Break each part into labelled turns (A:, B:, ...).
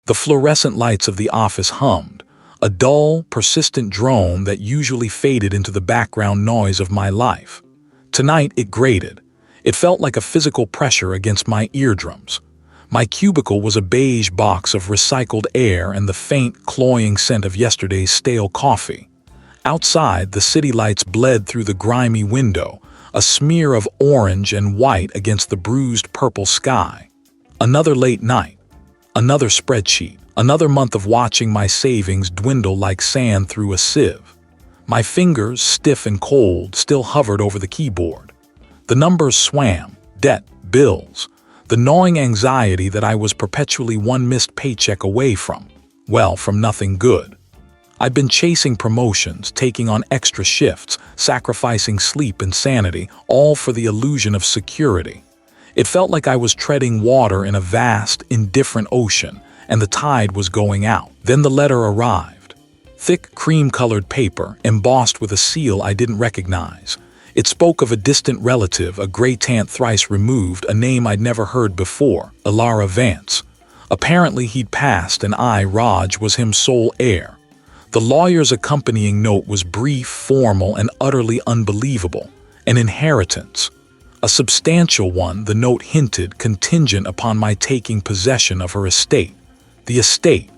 A: The fluorescent lights of the office hummed, a dull, persistent drone that usually faded into the background noise of my life. Tonight it grated. It felt like a physical pressure against my eardrums. My cubicle was a beige box of recycled air and the faint, cloying scent of yesterday's stale coffee. Outside, the city lights bled through the grimy window, a smear of orange and white against the bruised purple sky. Another late night. Another spreadsheet. Another month of watching my savings dwindle like sand through a sieve. My fingers, stiff and cold, still hovered over the keyboard. The numbers swam. Debt, bills. The gnawing anxiety that I was perpetually one missed paycheck away from. Well, from nothing good. I'd been chasing promotions, taking on extra shifts, sacrificing sleep and sanity, all for the illusion of security. It felt like I was treading water in a vast, indifferent ocean, and the tide was going out. Then the letter arrived. Thick, cream-colored paper, embossed with a seal I didn't recognize. It spoke of a distant relative, a gray-tant thrice removed, a name I'd never heard before, Elara Vance. Apparently he'd passed, and I, Raj, was his sole heir. The lawyer's accompanying note was brief, formal, and utterly unbelievable. An inheritance. A substantial one, the note hinted, contingent upon my taking possession of her estate. The estate.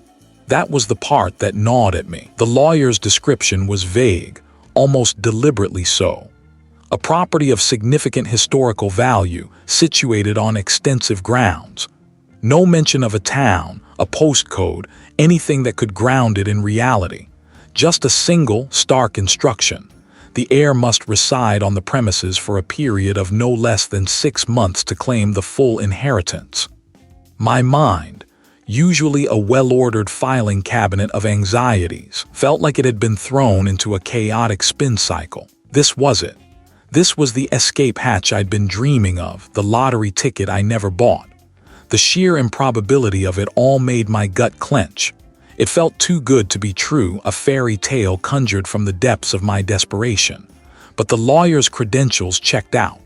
A: That was the part that gnawed at me. The lawyer's description was vague, almost deliberately so. A property of significant historical value, situated on extensive grounds. No mention of a town, a postcode, anything that could ground it in reality. Just a single, stark instruction. The heir must reside on the premises for a period of no less than 6 months to claim the full inheritance. My mind, usually a well-ordered filing cabinet of anxieties, felt like it had been thrown into a chaotic spin cycle. This was it. This was the escape hatch I'd been dreaming of, the lottery ticket I never bought. The sheer improbability of it all made my gut clench. It felt too good to be true, a fairy tale conjured from the depths of my desperation. But the lawyer's credentials checked out.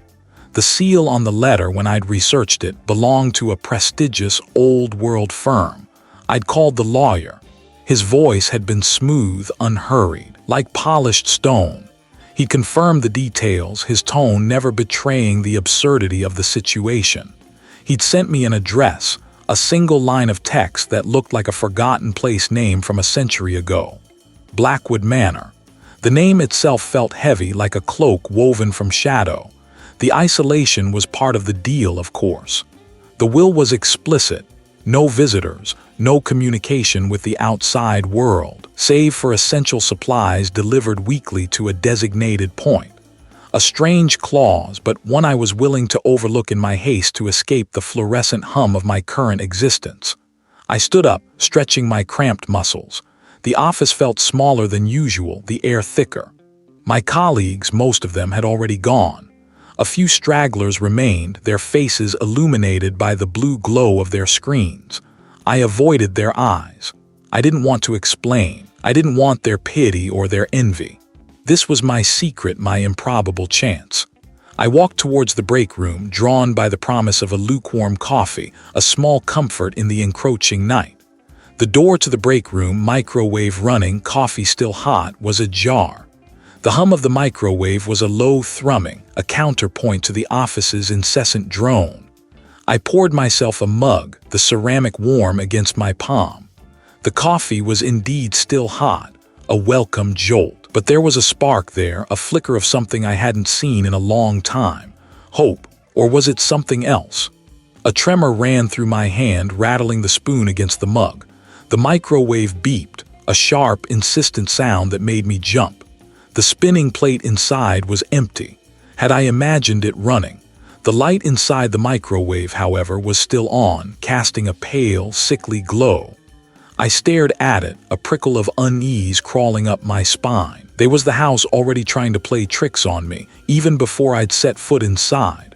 A: The seal on the letter, when I'd researched it, belonged to a prestigious, old-world firm. I'd called the lawyer. His voice had been smooth, unhurried, like polished stone. He confirmed the details, his tone never betraying the absurdity of the situation. He'd sent me an address, a single line of text that looked like a forgotten place name from a century ago. Blackwood Manor. The name itself felt heavy, like a cloak woven from shadow. The isolation was part of the deal, of course. The will was explicit. No visitors, no communication with the outside world, save for essential supplies delivered weekly to a designated point. A strange clause, but one I was willing to overlook in my haste to escape the fluorescent hum of my current existence. I stood up, stretching my cramped muscles. The office felt smaller than usual, the air thicker. My colleagues, most of them, had already gone. A few stragglers remained, their faces illuminated by the blue glow of their screens. I avoided their eyes. I didn't want to explain. I didn't want their pity or their envy. This was my secret, my improbable chance. I walked towards the break room, drawn by the promise of a lukewarm coffee, a small comfort in the encroaching night. The door to the break room, microwave running, coffee still hot, was ajar. The hum of the microwave was a low thrumming, a counterpoint to the office's incessant drone. I poured myself a mug, the ceramic warm against my palm. The coffee was indeed still hot, a welcome jolt. But there was a spark there, a flicker of something I hadn't seen in a long time. Hope, or was it something else? A tremor ran through my hand, rattling the spoon against the mug. The microwave beeped, a sharp, insistent sound that made me jump. The spinning plate inside was empty. Had I imagined it running? The light inside the microwave, however, was still on, casting a pale, sickly glow. I stared at it, a prickle of unease crawling up my spine. There was the house already trying to play tricks on me, even before I'd set foot inside.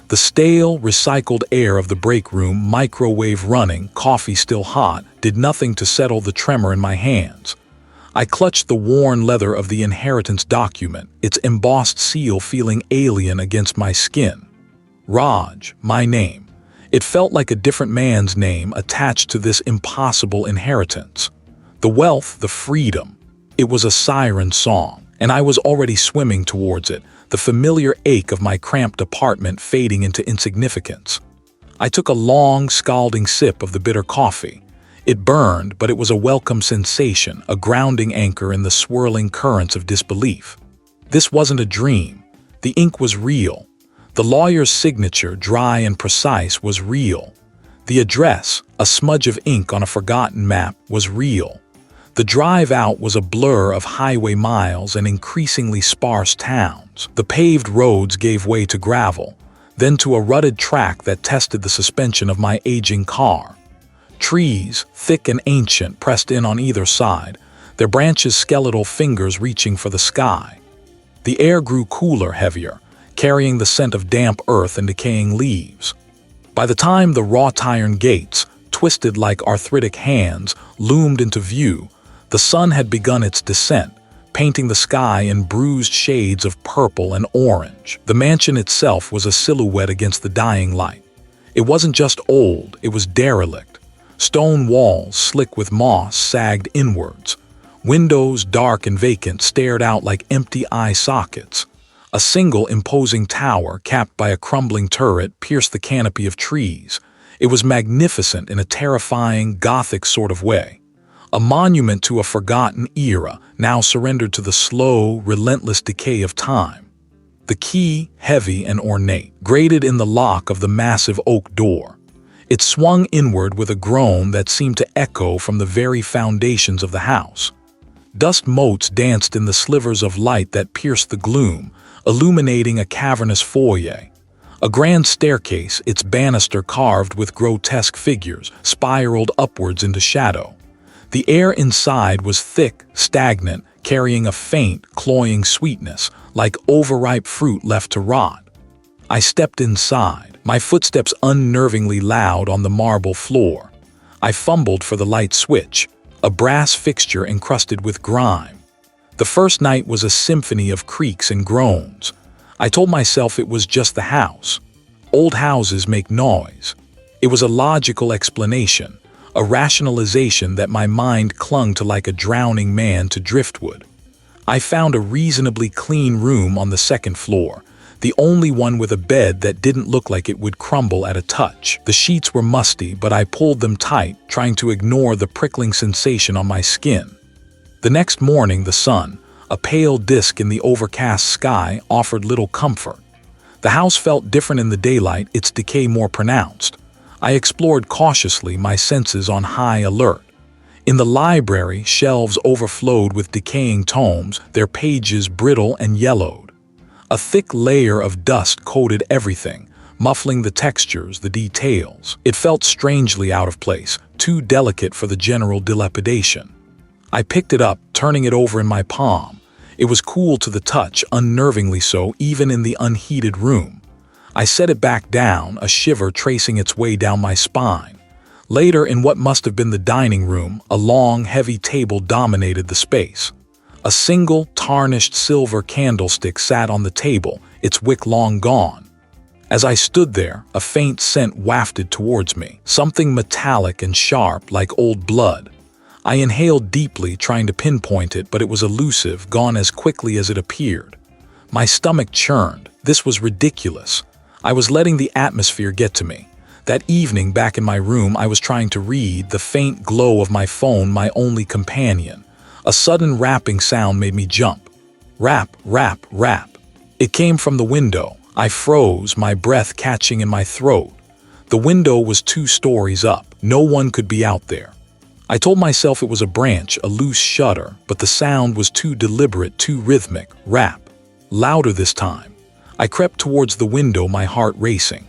A: The stale, recycled air of the break room, microwave running, coffee still hot, did nothing to settle the tremor in my hands. I clutched the worn leather of the inheritance document, its embossed seal feeling alien against my skin. Raj, my name. It felt like a different man's name attached to this impossible inheritance. The wealth, the freedom. It was a siren song, and I was already swimming towards it, the familiar ache of my cramped apartment fading into insignificance. I took a long, scalding sip of the bitter coffee. It burned, but it was a welcome sensation, a grounding anchor in the swirling currents of disbelief. This wasn't a dream. The ink was real. The lawyer's signature, dry and precise, was real. The address, a smudge of ink on a forgotten map, was real. The drive out was a blur of highway miles and increasingly sparse towns. The paved roads gave way to gravel, then to a rutted track that tested the suspension of my aging car. Trees, thick and ancient, pressed in on either side, their branches skeletal fingers reaching for the sky. The air grew cooler, heavier, carrying the scent of damp earth and decaying leaves. By the time the wrought iron gates, twisted like arthritic hands, loomed into view, the sun had begun its descent, painting the sky in bruised shades of purple and orange. The mansion itself was a silhouette against the dying light. It wasn't just old, it was derelict. Stone walls, slick with moss, sagged inwards. Windows, dark and vacant, stared out like empty eye sockets. A single imposing tower, capped by a crumbling turret, pierced the canopy of trees. It was magnificent in a terrifying, Gothic sort of way. A monument to a forgotten era, now surrendered to the slow, relentless decay of time. The key, heavy and ornate, grated in the lock of the massive oak door. It swung inward with a groan that seemed to echo from the very foundations of the house. Dust motes danced in the slivers of light that pierced the gloom, illuminating a cavernous foyer. A grand staircase, its banister carved with grotesque figures, spiraled upwards into shadow. The air inside was thick, stagnant, carrying a faint, cloying sweetness, like overripe fruit left to rot. I stepped inside, my footsteps unnervingly loud on the marble floor. I fumbled for the light switch, a brass fixture encrusted with grime. The first night was a symphony of creaks and groans. I told myself it was just the house. Old houses make noise. It was a logical explanation, a rationalization that my mind clung to like a drowning man to driftwood. I found a reasonably clean room on the second floor, the only one with a bed that didn't look like it would crumble at a touch. The sheets were musty, but I pulled them tight, trying to ignore the prickling sensation on my skin. The next morning, the sun, a pale disk in the overcast sky, offered little comfort. The house felt different in the daylight, its decay more pronounced. I explored cautiously, my senses on high alert. In the library, shelves overflowed with decaying tomes, their pages brittle and yellowed. A thick layer of dust coated everything, muffling the textures, the details. It felt strangely out of place, too delicate for the general dilapidation. I picked it up, turning it over in my palm. It was cool to the touch, unnervingly so, even in the unheated room. I set it back down, a shiver tracing its way down my spine. Later, in what must have been the dining room, a long, heavy table dominated the space. A single, tarnished silver candlestick sat on the table, its wick long gone. As I stood there, a faint scent wafted towards me, something metallic and sharp like old blood. I inhaled deeply, trying to pinpoint it, but it was elusive, gone as quickly as it appeared. My stomach churned. This was ridiculous. I was letting the atmosphere get to me. That evening, back in my room, I was trying to read, the faint glow of my phone my only companion. A sudden rapping sound made me jump. Rap, rap, rap. It came from the window. I froze, my breath catching in my throat. The window was 2 stories up. No one could be out there. I told myself it was a branch, a loose shutter, but the sound was too deliberate, too rhythmic. Rap. Louder this time. I crept towards the window, my heart racing.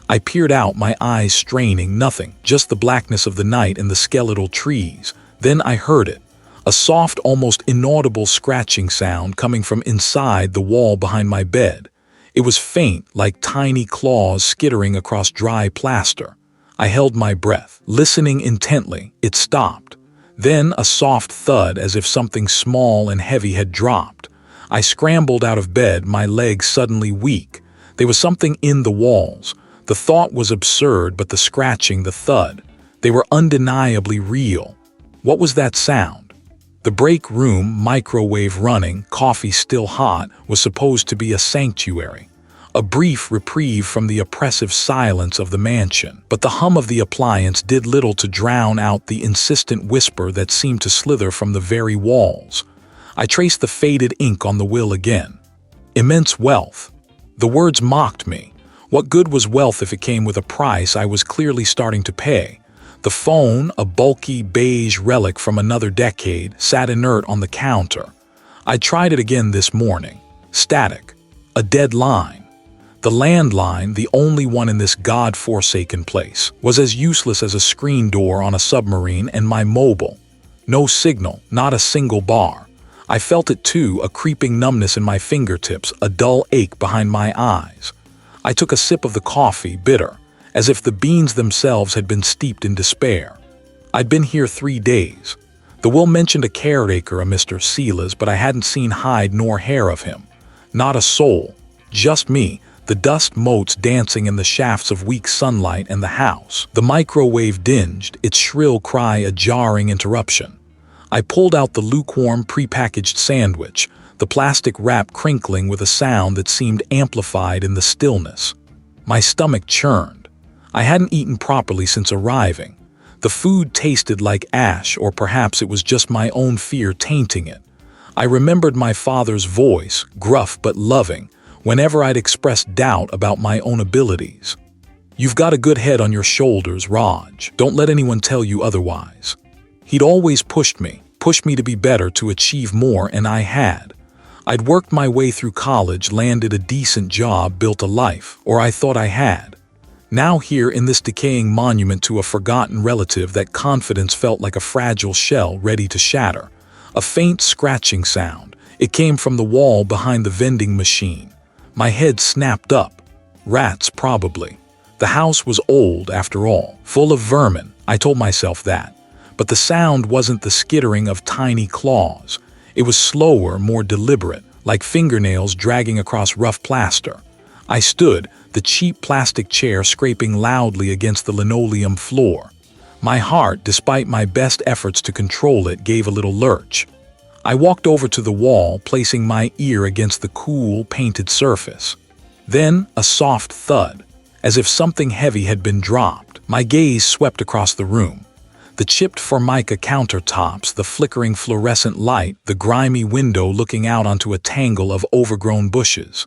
A: I peered out, my eyes straining, nothing, just the blackness of the night and the skeletal trees. Then I heard it. A soft, almost inaudible scratching sound coming from inside the wall behind my bed. It was faint, like tiny claws skittering across dry plaster. I held my breath, listening intently. It stopped. Then a soft thud, as if something small and heavy had dropped. I scrambled out of bed, my legs suddenly weak. There was something in the walls. The thought was absurd, but the scratching, the thud, they were undeniably real. What was that sound? The break room, microwave running, coffee still hot, was supposed to be a sanctuary, a brief reprieve from the oppressive silence of the mansion. But the hum of the appliance did little to drown out the insistent whisper that seemed to slither from the very walls. I traced the faded ink on the will again. Immense wealth. The words mocked me. What good was wealth if it came with a price I was clearly starting to pay? The phone, a bulky beige relic from another decade, sat inert on the counter. I tried it again this morning. Static. A dead line. The landline, the only one in this god-forsaken place, was as useless as a screen door on a submarine, and my mobile. No signal, not a single bar. I felt it too, a creeping numbness in my fingertips, a dull ache behind my eyes. I took a sip of the coffee, bitter, as if the beans themselves had been steeped in despair. I'd been here 3 days. The will mentioned a caretaker, a Mr. Silas, but I hadn't seen hide nor hair of him. Not a soul. Just me, the dust motes dancing in the shafts of weak sunlight, and the house. The microwave dinged, its shrill cry a jarring interruption. I pulled out the lukewarm prepackaged sandwich, the plastic wrap crinkling with a sound that seemed amplified in the stillness. My stomach churned. I hadn't eaten properly since arriving. The food tasted like ash, or perhaps it was just my own fear tainting it. I remembered my father's voice, gruff but loving, whenever I'd expressed doubt about my own abilities. "You've got a good head on your shoulders, Raj. Don't let anyone tell you otherwise." He'd always pushed me to be better, to achieve more, and I had. I'd worked my way through college, landed a decent job, built a life, or I thought I had. Now here in this decaying monument to a forgotten relative, that confidence felt like a fragile shell ready to shatter. A faint scratching sound. It came from the wall behind the vending machine. My head snapped up. Rats, probably. The house was old, after all, full of vermin. I told myself that. But the sound wasn't the skittering of tiny claws. It was slower, more deliberate, like fingernails dragging across rough plaster. I stood, the cheap plastic chair scraping loudly against the linoleum floor. My heart, despite my best efforts to control it, gave a little lurch. I walked over to the wall, placing my ear against the cool, painted surface. Then a soft thud, as if something heavy had been dropped. My gaze swept across the room. The chipped formica countertops, the flickering fluorescent light, the grimy window looking out onto a tangle of overgrown bushes.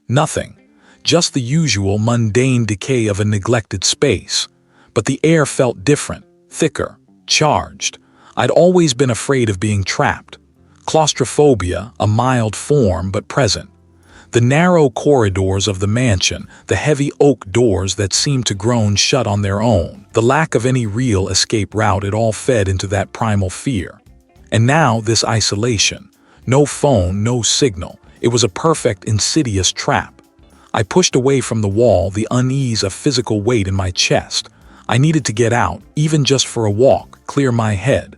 A: Nothing. Just the usual mundane decay of a neglected space. But the air felt different, thicker, charged. I'd always been afraid of being trapped. Claustrophobia, a mild form but present. The narrow corridors of the mansion, the heavy oak doors that seemed to groan shut on their own, the lack of any real escape route, it all fed into that primal fear. And now this isolation. No phone, no signal. It was a perfect, insidious trap. I pushed away from the wall, the unease, a physical weight in my chest. I needed to get out, even just for a walk, clear my head.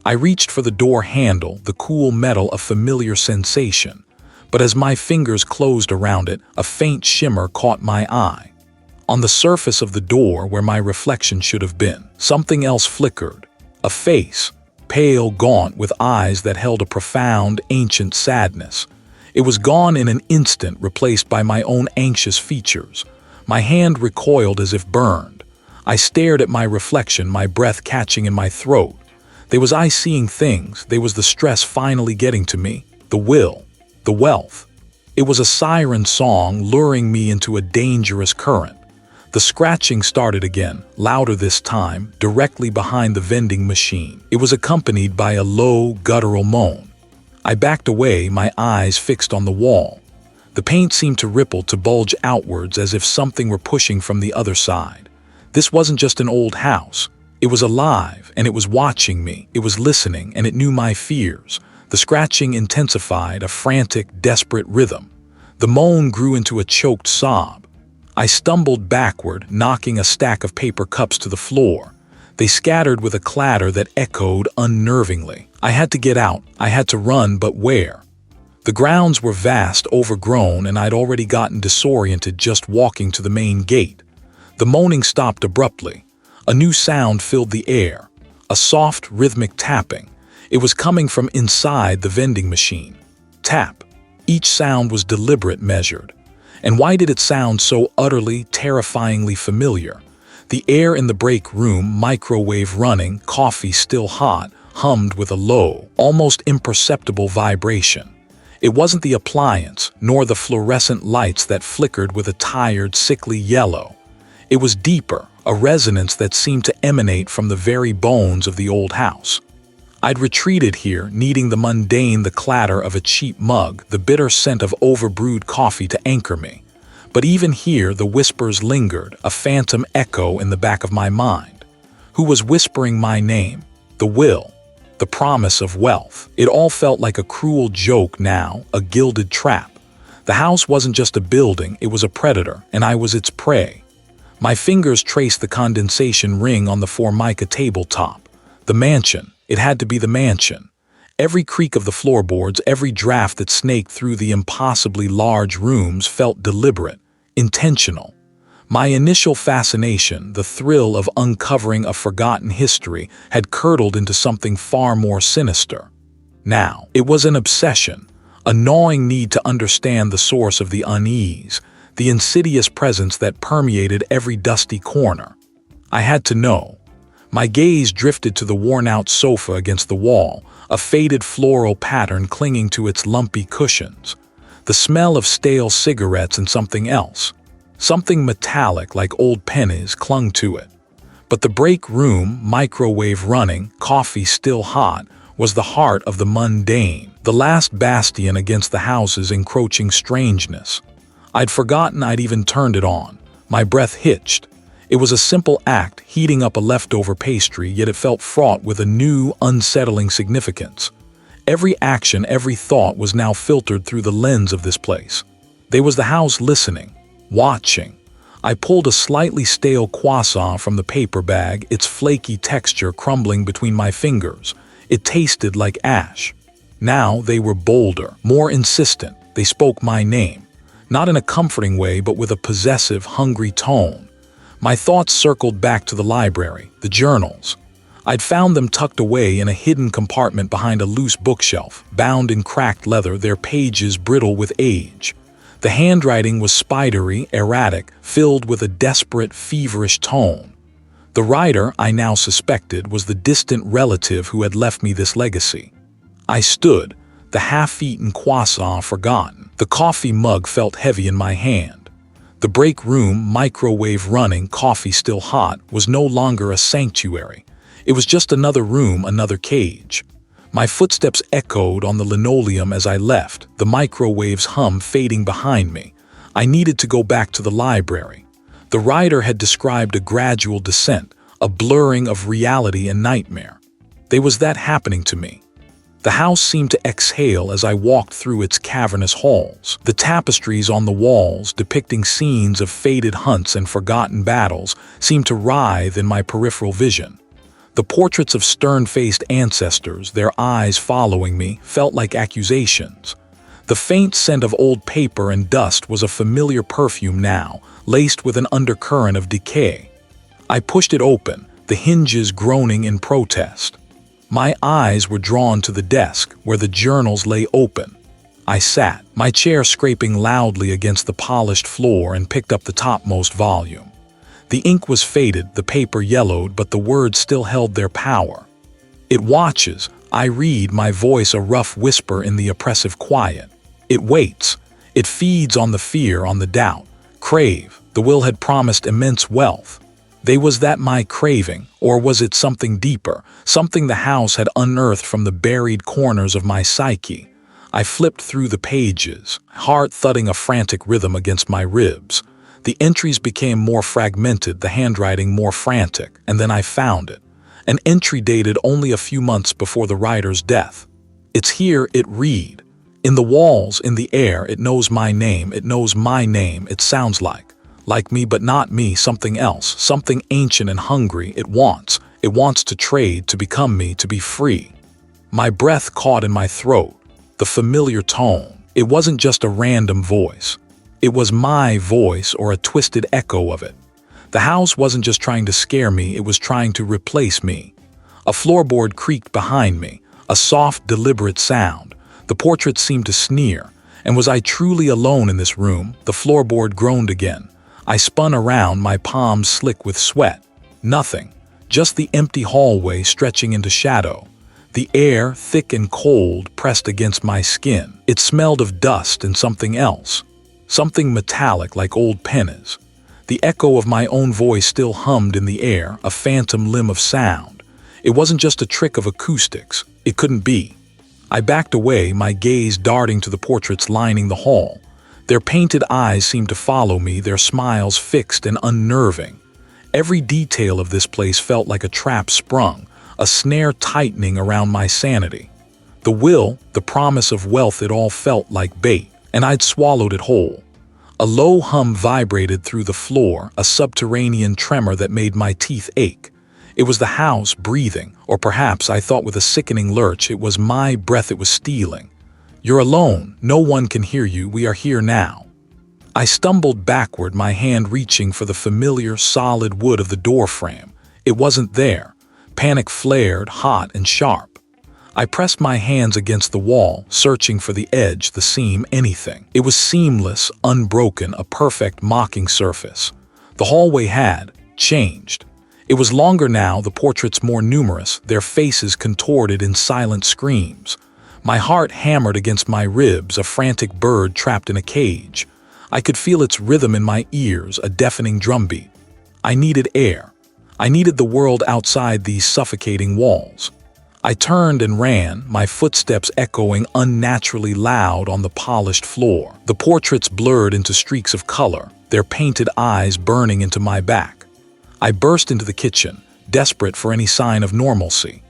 A: I reached for the door handle, the cool metal, a familiar sensation. But as my fingers closed around it, a faint shimmer caught my eye. On the surface of the door, where my reflection should have been, something else flickered. A face, pale, gaunt, with eyes that held a profound, ancient sadness. It was gone in an instant, replaced by my own anxious features. My hand recoiled as if burned. I stared at my reflection, my breath catching in my throat. There was I seeing things. There was the stress finally getting to me. The will. The wealth. It was a siren song luring me into a dangerous current. The scratching started again, louder this time, directly behind the vending machine. It was accompanied by a low, guttural moan. I backed away, my eyes fixed on the wall. The paint seemed to ripple, to bulge outwards, as if something were pushing from the other side. This wasn't just an old house. It was alive, and it was watching me. It was listening, and it knew my fears. The scratching intensified, a frantic, desperate rhythm. The moan grew into a choked sob. I stumbled backward, knocking a stack of paper cups to the floor. They scattered with a clatter that echoed unnervingly. I had to get out. I had to run, but where? The grounds were vast, overgrown, and I'd already gotten disoriented just walking to the main gate. The moaning stopped abruptly. A new sound filled the air, a soft, rhythmic tapping. It was coming from inside the vending machine. Tap. Each sound was deliberate, measured. And why did it sound so utterly, terrifyingly familiar? The air in the break room, microwave running, coffee still hot, hummed with a low, almost imperceptible vibration. It wasn't the appliance, nor the fluorescent lights that flickered with a tired, sickly yellow. It was deeper, a resonance that seemed to emanate from the very bones of the old house. I'd retreated here, needing the mundane, the clatter of a cheap mug, the bitter scent of overbrewed coffee to anchor me. But even here the whispers lingered, a phantom echo in the back of my mind. Who was whispering my name? The will. The promise of wealth. It all felt like a cruel joke now, a gilded trap. The house wasn't just a building, it was a predator, and I was its prey. My fingers traced the condensation ring on the Formica tabletop. The mansion. It had to be the mansion. Every creak of the floorboards, every draft that snaked through the impossibly large rooms felt deliberate, intentional. My initial fascination, the thrill of uncovering a forgotten history, had curdled into something far more sinister. Now, it was an obsession, a gnawing need to understand the source of the unease, the insidious presence that permeated every dusty corner. I had to know. My gaze drifted to the worn-out sofa against the wall, a faded floral pattern clinging to its lumpy cushions. The smell of stale cigarettes and something else. Something metallic like old pennies clung to it. But the break room, microwave running, coffee still hot, was the heart of the mundane, the last bastion against the house's encroaching strangeness. I'd forgotten I'd even turned it on. My breath hitched. It was a simple act, heating up a leftover pastry, yet it felt fraught with a new, unsettling significance. Every action, every thought was now filtered through the lens of this place. There was the house listening, watching. I pulled a slightly stale croissant from the paper bag, its flaky texture crumbling between my fingers. It tasted like ash. Now they were bolder, more insistent. They spoke my name. Not in a comforting way, but with a possessive, hungry tone. My thoughts circled back to the library, the journals. I'd found them tucked away in a hidden compartment behind a loose bookshelf, bound in cracked leather, their pages brittle with age. The handwriting was spidery, erratic, filled with a desperate, feverish tone. The writer, I now suspected, was the distant relative who had left me this legacy. I stood, the half-eaten croissant forgotten. The coffee mug felt heavy in my hand. The break room, microwave running, coffee still hot, was no longer a sanctuary. It was just another room, another cage. My footsteps echoed on the linoleum as I left, the microwave's hum fading behind me. I needed to go back to the library. The writer had described a gradual descent, a blurring of reality and nightmare. There was that happening to me. The house seemed to exhale as I walked through its cavernous halls. The tapestries on the walls, depicting scenes of faded hunts and forgotten battles, seemed to writhe in my peripheral vision. The portraits of stern-faced ancestors, their eyes following me, felt like accusations. The faint scent of old paper and dust was a familiar perfume now, laced with an undercurrent of decay. I pushed it open, the hinges groaning in protest. My eyes were drawn to the desk, where the journals lay open. I sat, my chair scraping loudly against the polished floor, and picked up the topmost volume. The ink was faded, the paper yellowed, but the words still held their power. It watches, I read, my voice a rough whisper in the oppressive quiet. It waits. It feeds on the fear, on the doubt. Crave. The will had promised immense wealth. There was that my craving, or was it something deeper, something the house had unearthed from the buried corners of my psyche? I flipped through the pages, heart thudding a frantic rhythm against my ribs. The entries became more fragmented, the handwriting more frantic, and then I found it. An entry dated only a few months before the writer's death. It's here, it read. In the walls, in the air, it knows my name, it sounds like me but not me, something else, something ancient and hungry. It wants to trade, to become me, to be free. My breath caught in my throat, the familiar tone. It wasn't just a random voice. It was my voice, or a twisted echo of it. The house wasn't just trying to scare me, it was trying to replace me. A floorboard creaked behind me, a soft, deliberate sound. The portrait seemed to sneer. And was I truly alone in this room? The floorboard groaned again. I spun around, my palms slick with sweat. Nothing. Just the empty hallway stretching into shadow. The air, thick and cold, pressed against my skin. It smelled of dust and something else. Something metallic like old pennies. The echo of my own voice still hummed in the air, a phantom limb of sound. It wasn't just a trick of acoustics. It couldn't be. I backed away, my gaze darting to the portraits lining the hall. Their painted eyes seemed to follow me, their smiles fixed and unnerving. Every detail of this place felt like a trap sprung, a snare tightening around my sanity. The will, the promise of wealth, it all felt like bait, and I'd swallowed it whole. A low hum vibrated through the floor, a subterranean tremor that made my teeth ache. It was the house breathing, or perhaps, I thought with a sickening lurch, it was my breath it was stealing. You're alone, no one can hear you, we are here now. I stumbled backward, my hand reaching for the familiar solid wood of the door frame. It wasn't there. Panic flared, hot and sharp. I pressed my hands against the wall, searching for the edge, the seam, anything. It was seamless, unbroken, a perfect mocking surface. The hallway had changed. It was longer now, the portraits more numerous, their faces contorted in silent screams. My heart hammered against my ribs, a frantic bird trapped in a cage. I could feel its rhythm in my ears, a deafening drumbeat. I needed air. I needed the world outside these suffocating walls. I turned and ran, my footsteps echoing unnaturally loud on the polished floor. The portraits blurred into streaks of color, their painted eyes burning into my back. I burst into the kitchen, desperate for any sign of normalcy.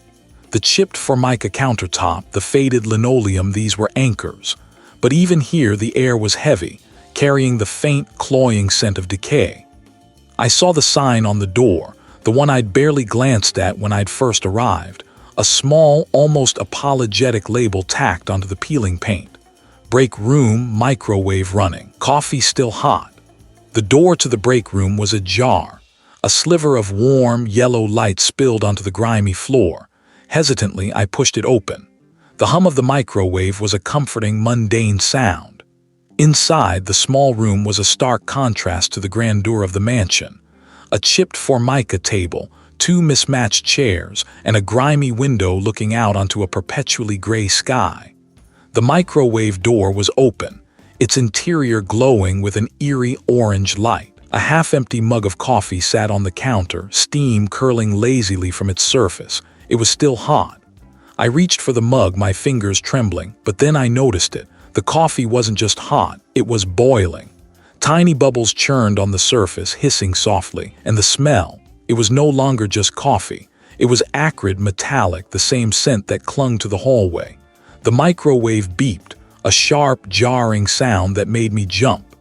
A: The chipped formica countertop, the faded linoleum, these were anchors. But even here the air was heavy, carrying the faint, cloying scent of decay. I saw the sign on the door, the one I'd barely glanced at when I'd first arrived, a small, almost apologetic label tacked onto the peeling paint. Break room, microwave running, coffee still hot. The door to the break room was ajar. A sliver of warm, yellow light spilled onto the grimy floor. Hesitantly, I pushed it open. The hum of the microwave was a comforting, mundane sound. Inside, the small room was a stark contrast to the grandeur of the mansion. A chipped formica table, two mismatched chairs, and a grimy window looking out onto a perpetually gray sky. The microwave door was open, its interior glowing with an eerie orange light. A half-empty mug of coffee sat on the counter, steam curling lazily from its surface. It was still hot. I reached for the mug, my fingers trembling, but then I noticed it. The coffee wasn't just hot, it was boiling. Tiny bubbles churned on the surface, hissing softly, and the smell, it was no longer just coffee. It was acrid, metallic, the same scent that clung to the hallway. The microwave beeped, a sharp, jarring sound that made me jump.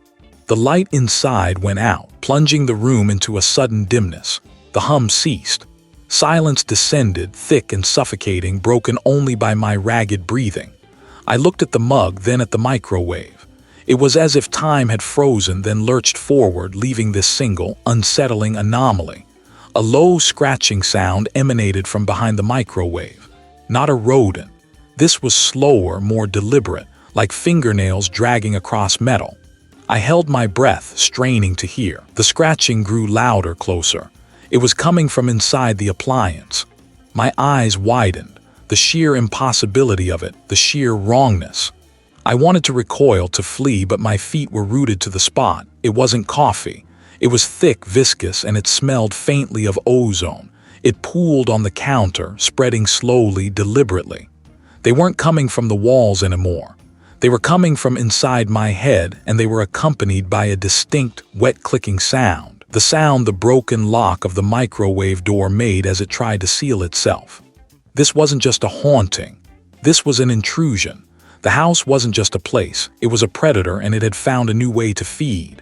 A: The light inside went out, plunging the room into a sudden dimness. The hum ceased. Silence descended, thick and suffocating, broken only by my ragged breathing. I looked at the mug, then at the microwave. It was as if time had frozen, then lurched forward, leaving this single, unsettling anomaly. A low scratching sound emanated from behind the microwave. Not a rodent. This was slower, more deliberate, like fingernails dragging across metal. I held my breath, straining to hear. The scratching grew louder, closer. It was coming from inside the appliance. My eyes widened. The sheer impossibility of it, the sheer wrongness. I wanted to recoil, to flee, but my feet were rooted to the spot. It wasn't coffee. It was thick, viscous, and it smelled faintly of ozone. It pooled on the counter, spreading slowly, deliberately. They weren't coming from the walls anymore. They were coming from inside my head, and they were accompanied by a distinct, wet-clicking sound. The sound the broken lock of the microwave door made as it tried to seal itself. This wasn't just a haunting. This was an intrusion. The house wasn't just a place. It was a predator, and it had found a new way to feed.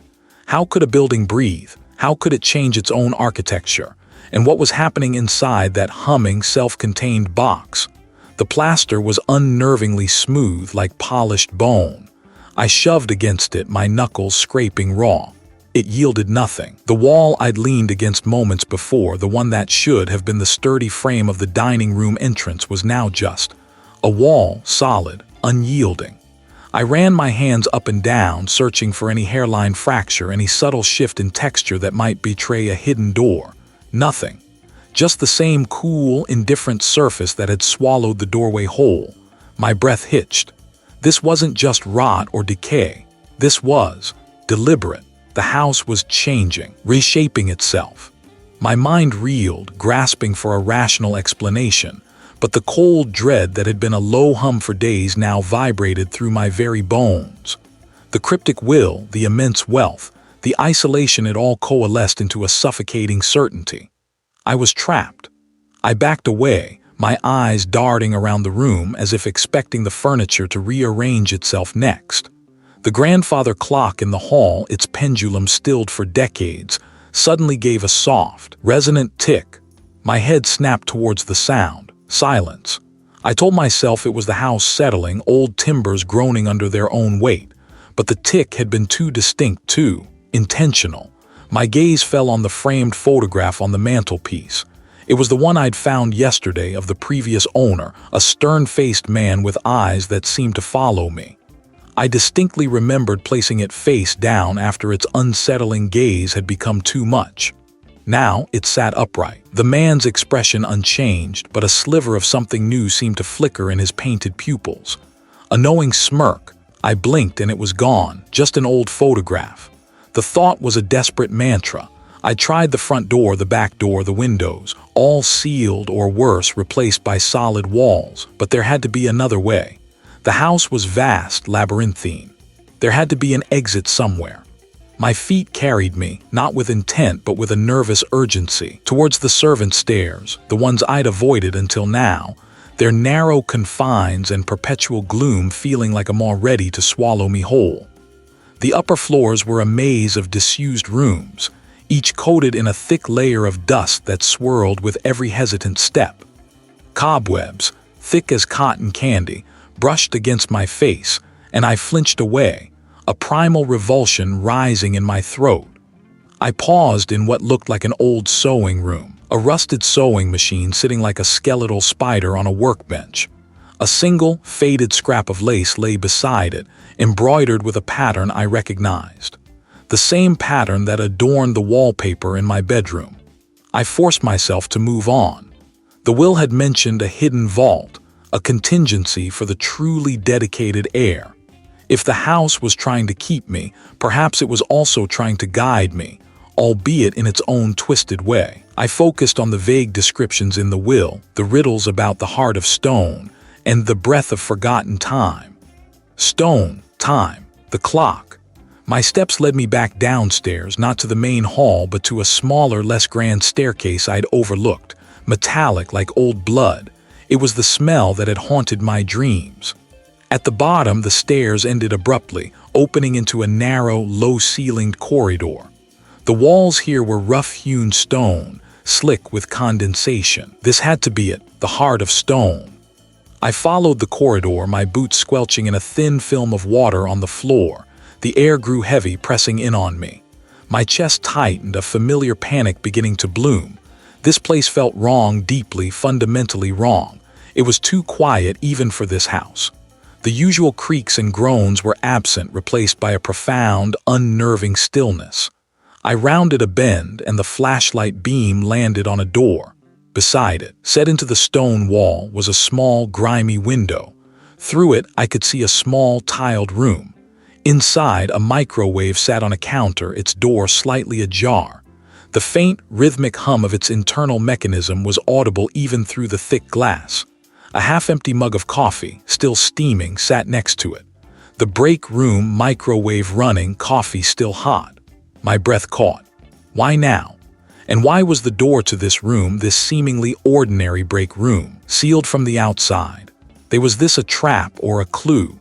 A: How could a building breathe? How could it change its own architecture? And what was happening inside that humming, self-contained box? The plaster was unnervingly smooth, like polished bone. I shoved against it, my knuckles scraping raw. It yielded nothing. The wall I'd leaned against moments before, the one that should have been the sturdy frame of the dining room entrance, was now just a wall, solid, unyielding. I ran my hands up and down, searching for any hairline fracture, any subtle shift in texture that might betray a hidden door. Nothing. Just the same cool, indifferent surface that had swallowed the doorway whole. My breath hitched. This wasn't just rot or decay. This was deliberate. The house was changing, reshaping itself. My mind reeled, grasping for a rational explanation, but the cold dread that had been a low hum for days now vibrated through my very bones. The cryptic will, the immense wealth, the isolation, it all coalesced into a suffocating certainty. I was trapped. I backed away, my eyes darting around the room as if expecting the furniture to rearrange itself next. The grandfather clock in the hall, its pendulum stilled for decades, suddenly gave a soft, resonant tick. My head snapped towards the sound. Silence. I told myself it was the house settling, old timbers groaning under their own weight, but the tick had been too distinct, too intentional. My gaze fell on the framed photograph on the mantelpiece. It was the one I'd found yesterday of the previous owner, a stern-faced man with eyes that seemed to follow me. I distinctly remembered placing it face down after its unsettling gaze had become too much. Now it sat upright, the man's expression unchanged, but a sliver of something new seemed to flicker in his painted pupils. A knowing smirk. I blinked and it was gone, just an old photograph. The thought was a desperate mantra. I tried the front door, the back door, the windows, all sealed or worse, replaced by solid walls, but there had to be another way. The house was vast, labyrinthine. There had to be an exit somewhere. My feet carried me, not with intent but with a nervous urgency, towards the servants' stairs, the ones I'd avoided until now, their narrow confines and perpetual gloom feeling like a maw ready to swallow me whole. The upper floors were a maze of disused rooms, each coated in a thick layer of dust that swirled with every hesitant step. Cobwebs, thick as cotton candy, brushed against my face, and I flinched away, a primal revulsion rising in my throat. I paused in what looked like an old sewing room, a rusted sewing machine sitting like a skeletal spider on a workbench. A single, faded scrap of lace lay beside it, embroidered with a pattern I recognized. The same pattern that adorned the wallpaper in my bedroom. I forced myself to move on. The will had mentioned a hidden vault, a contingency for the truly dedicated heir. If the house was trying to keep me, perhaps it was also trying to guide me, albeit in its own twisted way. I focused on the vague descriptions in the will, the riddles about the heart of stone, and the breath of forgotten time. Stone, time, the clock. My steps led me back downstairs, not to the main hall, but to a smaller, less grand staircase I'd overlooked, metallic like old blood. It was the smell that had haunted my dreams. At the bottom, the stairs ended abruptly, opening into a narrow, low-ceilinged corridor. The walls here were rough-hewn stone, slick with condensation. This had to be it, the heart of stone. I followed the corridor, my boots squelching in a thin film of water on the floor. The air grew heavy, pressing in on me. My chest tightened, a familiar panic beginning to bloom. This place felt wrong, deeply, fundamentally wrong. It was too quiet even for this house. The usual creaks and groans were absent, replaced by a profound, unnerving stillness. I rounded a bend, and the flashlight beam landed on a door. Beside it, set into the stone wall, was a small, grimy window. Through it, I could see a small, tiled room. Inside, a microwave sat on a counter, its door slightly ajar. The faint, rhythmic hum of its internal mechanism was audible even through the thick glass. A half-empty mug of coffee, still steaming, sat next to it. The break room microwave running, coffee still hot. My breath caught. Why now? And why was the door to this room, this seemingly ordinary break room, sealed from the outside? Was this a trap or a clue?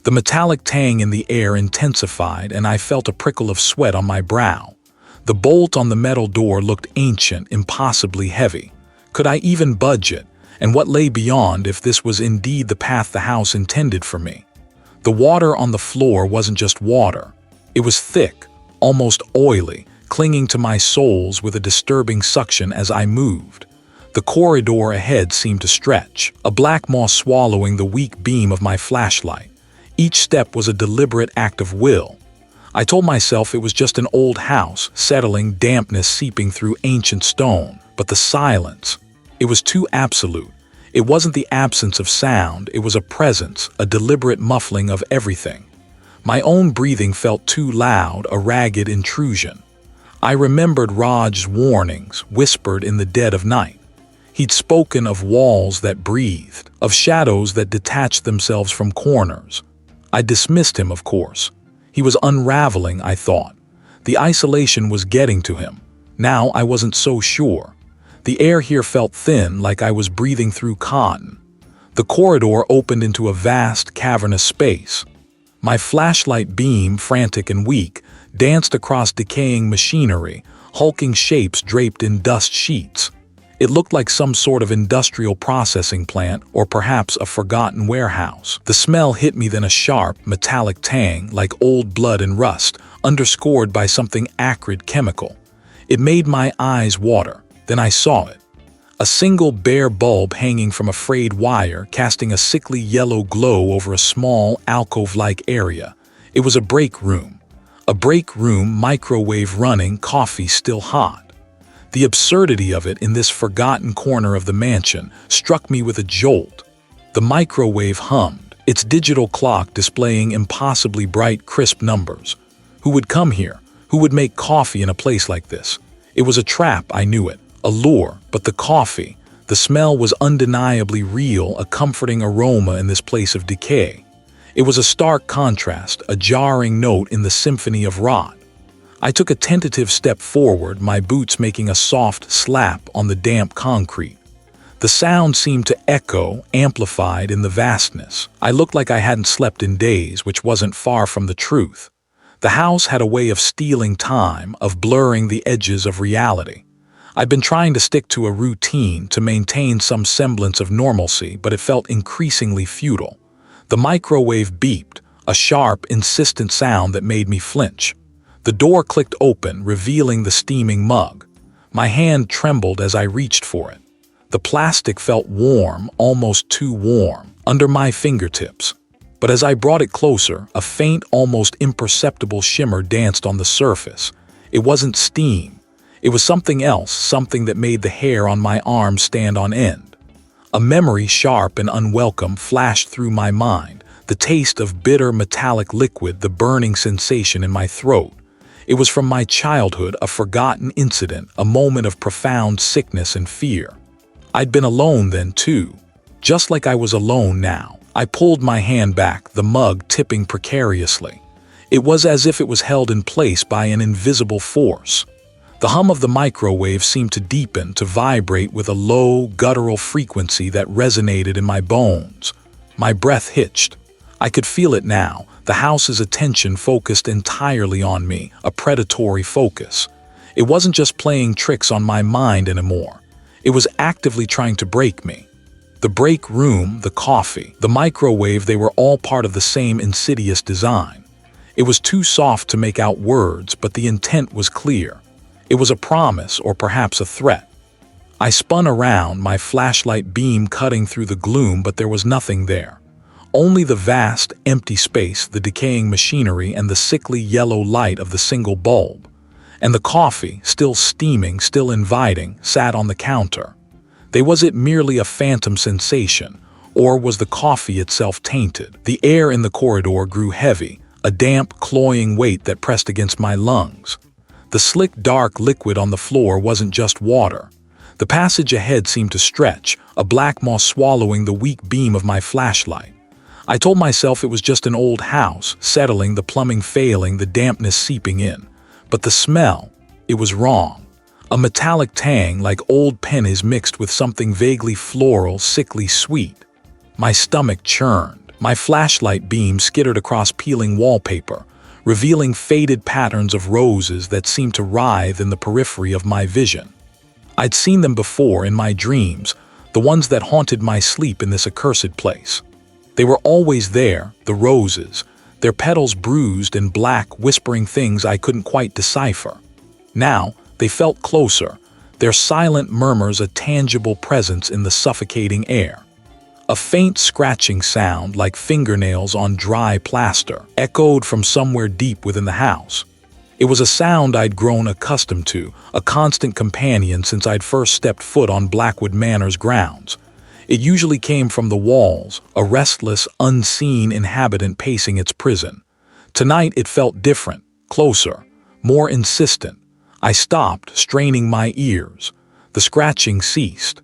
A: The metallic tang in the air intensified, and I felt a prickle of sweat on my brow. The bolt on the metal door looked ancient, impossibly heavy. Could I even budge it? And what lay beyond if this was indeed the path the house intended for me? The water on the floor wasn't just water. It was thick, almost oily, clinging to my soles with a disturbing suction as I moved. The corridor ahead seemed to stretch, a black moss swallowing the weak beam of my flashlight. Each step was a deliberate act of will. I told myself it was just an old house, settling, dampness seeping through ancient stone. But the silence, it was too absolute. It wasn't the absence of sound, it was a presence, a deliberate muffling of everything. My own breathing felt too loud, a ragged intrusion. I remembered Raj's warnings, whispered in the dead of night. He'd spoken of walls that breathed, of shadows that detached themselves from corners. I dismissed him, of course. He was unraveling, I thought. The isolation was getting to him. Now I wasn't so sure. The air here felt thin, like I was breathing through cotton. The corridor opened into a vast, cavernous space. My flashlight beam, frantic and weak, danced across decaying machinery, hulking shapes draped in dust sheets. It looked like some sort of industrial processing plant or perhaps a forgotten warehouse. The smell hit me, then a sharp, metallic tang like old blood and rust, underscored by something acrid chemical. It made my eyes water. Then I saw it. A single bare bulb hanging from a frayed wire, casting a sickly yellow glow over a small, alcove-like area. It was a break room. A break room, microwave running, coffee still hot. The absurdity of it in this forgotten corner of the mansion struck me with a jolt. The microwave hummed, its digital clock displaying impossibly bright, crisp numbers. Who would come here? Who would make coffee in a place like this? It was a trap, I knew it, a lure, but the coffee, the smell was undeniably real, a comforting aroma in this place of decay. It was a stark contrast, a jarring note in the symphony of rot. I took a tentative step forward, my boots making a soft slap on the damp concrete. The sound seemed to echo, amplified in the vastness. I looked like I hadn't slept in days, which wasn't far from the truth. The house had a way of stealing time, of blurring the edges of reality. I'd been trying to stick to a routine, to maintain some semblance of normalcy, but it felt increasingly futile. The microwave beeped, a sharp, insistent sound that made me flinch. The door clicked open, revealing the steaming mug. My hand trembled as I reached for it. The plastic felt warm, almost too warm, under my fingertips. But as I brought it closer, a faint, almost imperceptible shimmer danced on the surface. It wasn't steam. It was something else, something that made the hair on my arm stand on end. A memory, sharp and unwelcome, flashed through my mind, the taste of bitter metallic liquid, the burning sensation in my throat. It was from my childhood, a forgotten incident, a moment of profound sickness and fear. I'd been alone then too, just like I was alone now. I pulled my hand back, the mug tipping precariously. It was as if it was held in place by an invisible force. The hum of the microwave seemed to deepen, to vibrate with a low, guttural frequency that resonated in my bones. My breath hitched. I could feel it now, the house's attention focused entirely on me, a predatory focus. It wasn't just playing tricks on my mind anymore. It was actively trying to break me. The break room, the coffee, the microwave, they were all part of the same insidious design. It was too soft to make out words, but the intent was clear. It was a promise, or perhaps a threat. I spun around, my flashlight beam cutting through the gloom, but there was nothing there. Only the vast, empty space, the decaying machinery, and the sickly yellow light of the single bulb. And the coffee, still steaming, still inviting, sat on the counter. Was it merely a phantom sensation, or was the coffee itself tainted? The air in the corridor grew heavy, a damp, cloying weight that pressed against my lungs. The slick, dark liquid on the floor wasn't just water. The passage ahead seemed to stretch, a black moss swallowing the weak beam of my flashlight. I told myself it was just an old house, settling, the plumbing failing, the dampness seeping in. But the smell, it was wrong. A metallic tang like old pennies mixed with something vaguely floral, sickly sweet. My stomach churned. My flashlight beam skittered across peeling wallpaper, revealing faded patterns of roses that seemed to writhe in the periphery of my vision. I'd seen them before in my dreams, the ones that haunted my sleep in this accursed place. They were always there, the roses, their petals bruised and black, whispering things I couldn't quite decipher. Now, they felt closer, their silent murmurs a tangible presence in the suffocating air. A faint scratching sound, like fingernails on dry plaster, echoed from somewhere deep within the house. It was a sound I'd grown accustomed to, a constant companion since I'd first stepped foot on Blackwood Manor's grounds. It usually came from the walls, a restless, unseen inhabitant pacing its prison. Tonight it felt different, closer, more insistent. I stopped, straining my ears. The scratching ceased.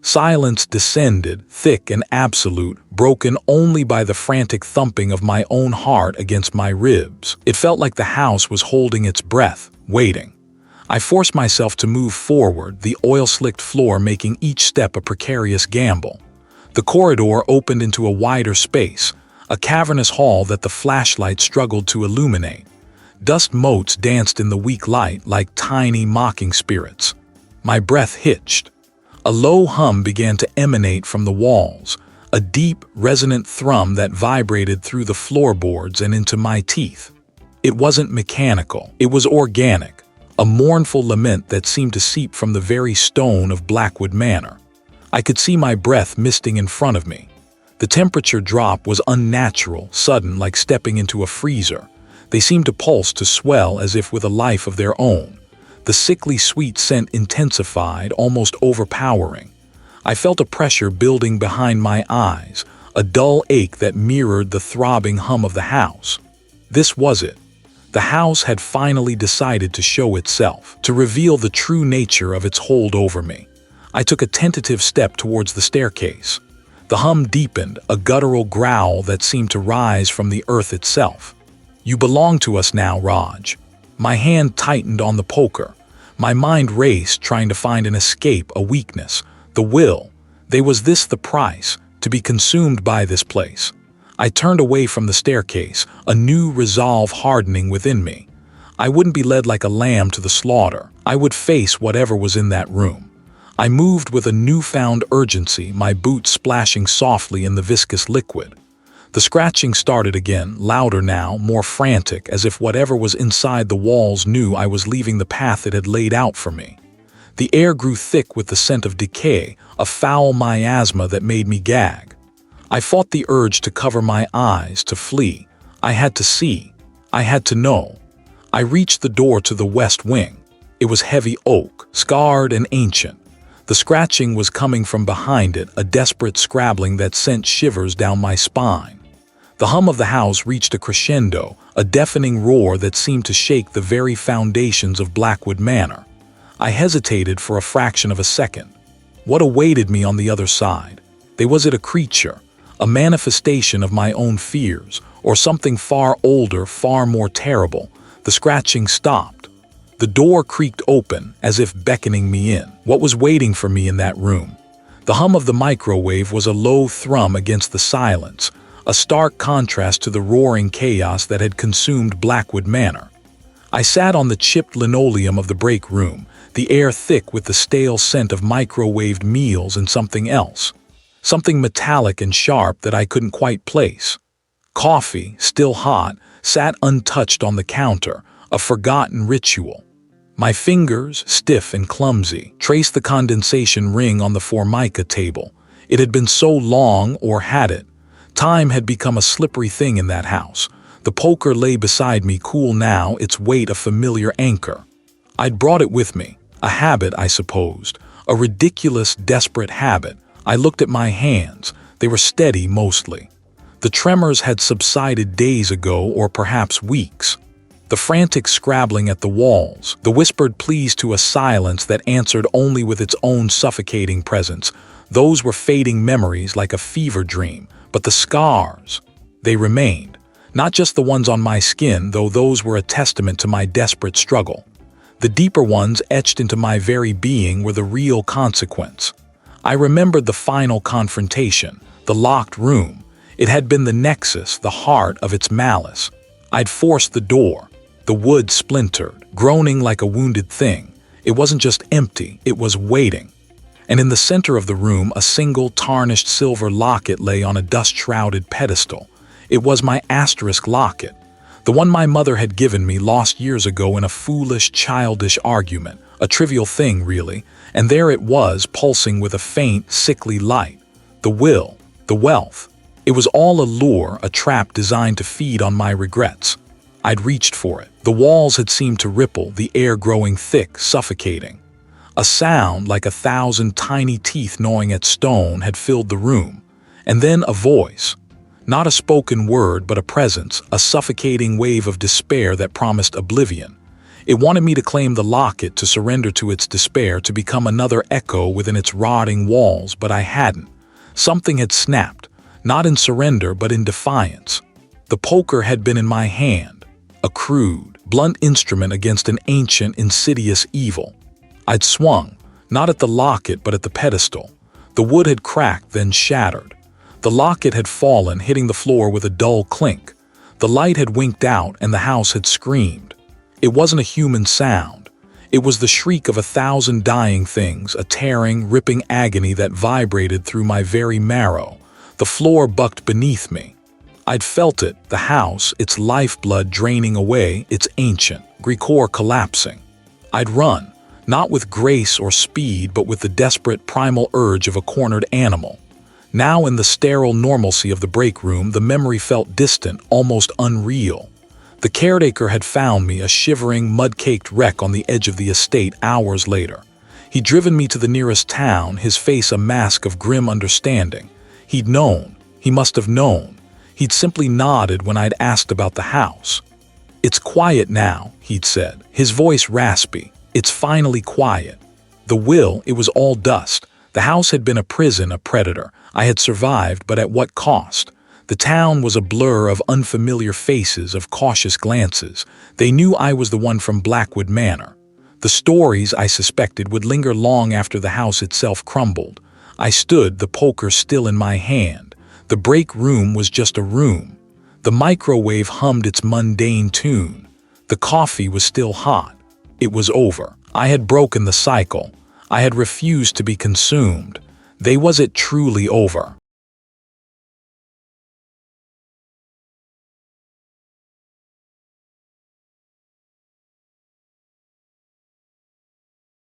A: Silence descended, thick and absolute, broken only by the frantic thumping of my own heart against my ribs. It felt like the house was holding its breath, waiting. I forced myself to move forward, the oil-slicked floor making each step a precarious gamble. The corridor opened into a wider space, a cavernous hall that the flashlight struggled to illuminate. Dust motes danced in the weak light like tiny mocking spirits. My breath hitched. A low hum began to emanate from the walls, a deep, resonant thrum that vibrated through the floorboards and into my teeth. It wasn't mechanical, it was organic, a mournful lament that seemed to seep from the very stone of Blackwood Manor. I could see my breath misting in front of me. The temperature drop was unnatural, sudden, like stepping into a freezer. They seemed to pulse, to swell as if with a life of their own. The sickly sweet scent intensified, almost overpowering. I felt a pressure building behind my eyes, a dull ache that mirrored the throbbing hum of the house. This was it. The house had finally decided to show itself, to reveal the true nature of its hold over me. I took a tentative step towards the staircase. The hum deepened, a guttural growl that seemed to rise from the earth itself. "You belong to us now, Raj." My hand tightened on the poker. My mind raced, trying to find an escape, a weakness, the will. Was this the price, to be consumed by this place? I turned away from the staircase, a new resolve hardening within me. I wouldn't be led like a lamb to the slaughter. I would face whatever was in that room. I moved with a newfound urgency, my boots splashing softly in the viscous liquid. The scratching started again, louder now, more frantic, as if whatever was inside the walls knew I was leaving the path it had laid out for me. The air grew thick with the scent of decay, a foul miasma that made me gag. I fought the urge to cover my eyes, to flee. I had to see. I had to know. I reached the door to the west wing. It was heavy oak, scarred and ancient. The scratching was coming from behind it, a desperate scrabbling that sent shivers down my spine. The hum of the house reached a crescendo, a deafening roar that seemed to shake the very foundations of Blackwood Manor. I hesitated for a fraction of a second. What awaited me on the other side? Was it a creature, a manifestation of my own fears, or something far older, far more terrible? The scratching stopped. The door creaked open, as if beckoning me in. What was waiting for me in that room? The hum of the microwave was a low thrum against the silence, a stark contrast to the roaring chaos that had consumed Blackwood Manor. I sat on the chipped linoleum of the break room, the air thick with the stale scent of microwaved meals and something else. Something metallic and sharp that I couldn't quite place. Coffee, still hot, sat untouched on the counter, a forgotten ritual. My fingers, stiff and clumsy, traced the condensation ring on the formica table. It had been so long, or had it? Time had become a slippery thing in that house. The poker lay beside me, cool now, its weight a familiar anchor. I'd brought it with me, a habit, I supposed, a ridiculous, desperate habit. I looked at my hands. They were steady mostly. The tremors had subsided days ago, or perhaps weeks. The frantic scrabbling at the walls, the whispered pleas to a silence that answered only with its own suffocating presence, those were fading memories like a fever dream. But the scars, they remained. Not just the ones on my skin, though those were a testament to my desperate struggle. The deeper ones etched into my very being were the real consequence. I remembered the final confrontation, the locked room. It had been the nexus, the heart of its malice. I'd forced the door. The wood splintered, groaning like a wounded thing. It wasn't just empty, it was waiting. And in the center of the room, a single tarnished silver locket lay on a dust-shrouded pedestal. It was my asterisk locket, the one my mother had given me lost years ago in a foolish, childish argument, a trivial thing, really, and there it was, pulsing with a faint, sickly light. The will, the wealth. It was all a lure, a trap designed to feed on my regrets. I'd reached for it. The walls had seemed to ripple, the air growing thick, suffocating. A sound like 1,000 tiny teeth gnawing at stone had filled the room. And then a voice. Not a spoken word, but a presence, a suffocating wave of despair that promised oblivion. It wanted me to claim the locket, to surrender to its despair, to become another echo within its rotting walls, but I hadn't. Something had snapped, not in surrender, but in defiance. The poker had been in my hand, a crude, blunt instrument against an ancient, insidious evil. I'd swung, not at the locket, but at the pedestal. The wood had cracked, then shattered. The locket had fallen, hitting the floor with a dull clink. The light had winked out, and the house had screamed. It wasn't a human sound. It was the shriek of 1,000 dying things, a tearing, ripping agony that vibrated through my very marrow. The floor bucked beneath me. I'd felt it, the house, its lifeblood draining away, its ancient, Dreamcore collapsing. I'd run, not with grace or speed, but with the desperate primal urge of a cornered animal. Now in the sterile normalcy of the break room, the memory felt distant, almost unreal. The caretaker had found me, a shivering, mud-caked wreck on the edge of the estate hours later. He'd driven me to the nearest town, his face a mask of grim understanding. He'd known. He must have known. He'd simply nodded when I'd asked about the house. "It's quiet now," he'd said, his voice raspy. "It's finally quiet." The will, it was all dust. The house had been a prison, a predator. I had survived, but at what cost? The town was a blur of unfamiliar faces, of cautious glances. They knew I was the one from Blackwood Manor. The stories, I suspected, would linger long after the house itself crumbled. I stood, the poker still in my hand. The break room was just a room. The microwave hummed its mundane tune. The coffee was still hot. It was over. I had broken the cycle. I had refused to be consumed. Was it truly over?